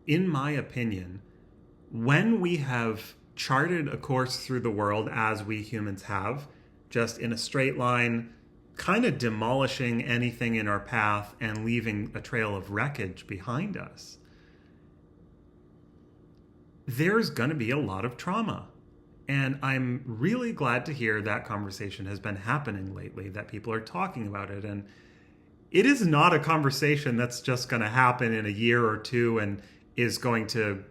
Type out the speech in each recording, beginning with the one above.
in my opinion, when we have charted a course through the world as we humans have, just in a straight line, kind of demolishing anything in our path and leaving a trail of wreckage behind us, there's going to be a lot of trauma. And I'm really glad to hear that conversation has been happening lately, that people are talking about it. And it is not a conversation that's just going to happen in a year or two and is going to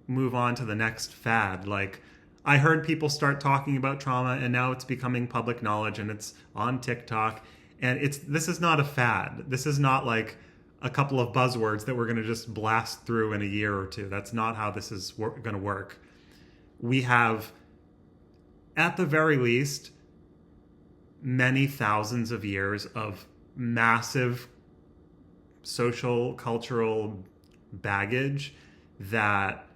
move on to the next fad. Like, I heard people start talking about trauma and now it's becoming public knowledge and it's on TikTok. And this is not a fad. This is not like a couple of buzzwords that we're going to just blast through in a year or two. That's not how this is going to work. We have, at the very least, many thousands of years of massive social, cultural baggage that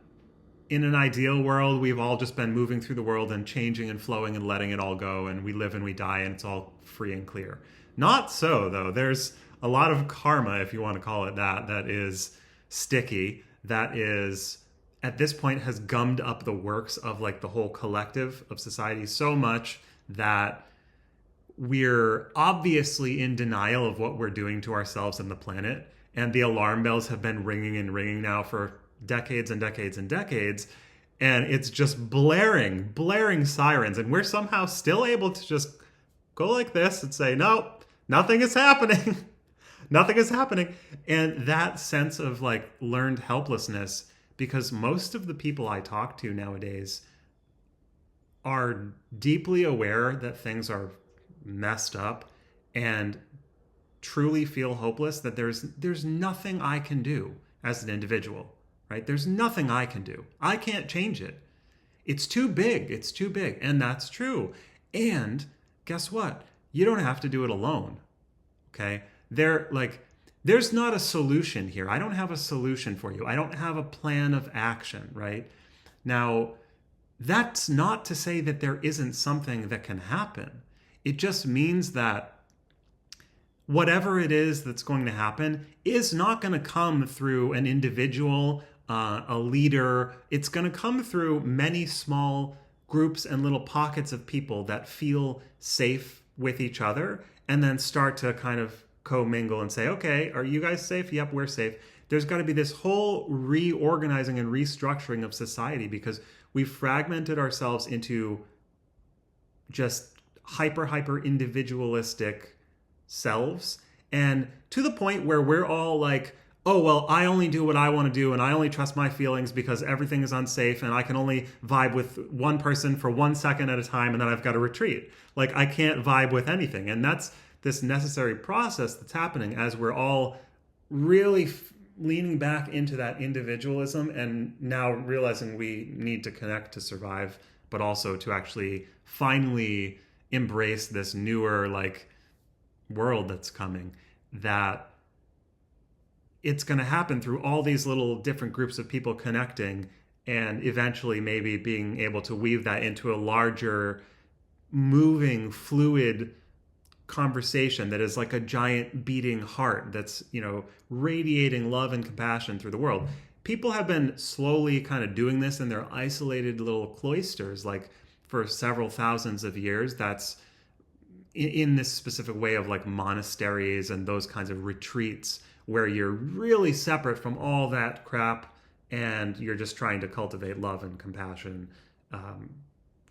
in an ideal world, we've all just been moving through the world and changing and flowing and letting it all go, and we live and we die and it's all free and clear. Not so, though. There's a lot of karma, if you want to call it that, that is sticky, that is, at this point, has gummed up the works of like the whole collective of society so much that we're obviously in denial of what we're doing to ourselves and the planet. And the alarm bells have been ringing and ringing now for decades and decades and decades. And it's just blaring sirens. And we're somehow still able to just go like this and say, no, nothing is happening. Nothing is happening. And that sense of like learned helplessness, because most of the people I talk to nowadays are deeply aware that things are messed up and truly feel hopeless, that there's nothing I can do as an individual, right? There's nothing I can do. I can't change it. It's too big. It's too big. And that's true. And guess what? You don't have to do it alone. Okay? There's not a solution here. I don't have a solution for you. I don't have a plan of action, right? Now, that's not to say that there isn't something that can happen. It just means that whatever it is that's going to happen is not going to come through an individual, a leader. It's going to come through many small groups and little pockets of people that feel safe with each other and then start to kind of commingle and say, okay, are you guys safe? Yep, we're safe. There's got to be this whole reorganizing and restructuring of society because we've fragmented ourselves into just hyper individualistic selves, and to the point where we're all like, oh, well, I only do what I want to do and I only trust my feelings because everything is unsafe and I can only vibe with one person for 1 second at a time and then I've got to retreat. Like, I can't vibe with anything. And that's this necessary process that's happening as we're all really leaning back into that individualism and now realizing we need to connect to survive, but also to actually finally embrace this newer like world that's coming, that it's going to happen through all these little different groups of people connecting and eventually maybe being able to weave that into a larger moving fluid conversation that is like a giant beating heart that's, radiating love and compassion through the world. People have been slowly kind of doing this in their isolated little cloisters, like for several thousands of years. That's in this specific way of like monasteries and those kinds of retreats where you're really separate from all that crap and you're just trying to cultivate love and compassion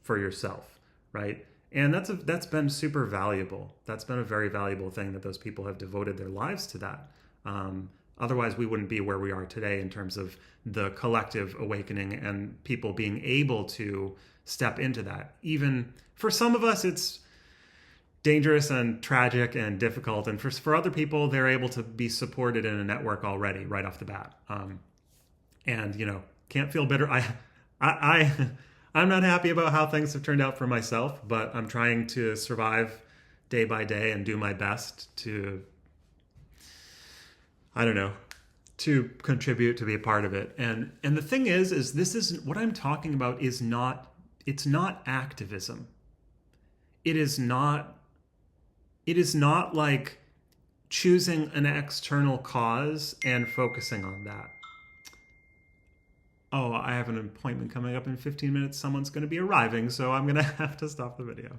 for yourself, right? And that's been super valuable. That's been a very valuable thing that those people have devoted their lives to that. Otherwise, we wouldn't be where we are today in terms of the collective awakening and people being able to step into that. Even for some of us, it's dangerous and tragic and difficult. And for other people, they're able to be supported in a network already right off the bat. And can't feel bitter. I'm not happy about how things have turned out for myself, but I'm trying to survive day by day and do my best to, to contribute, to be a part of it. And the thing is this isn't what I'm talking about it's not activism. It is not like choosing an external cause and focusing on that. Oh, I have an appointment coming up in 15 minutes. Someone's going to be arriving, so I'm going to have to stop the video.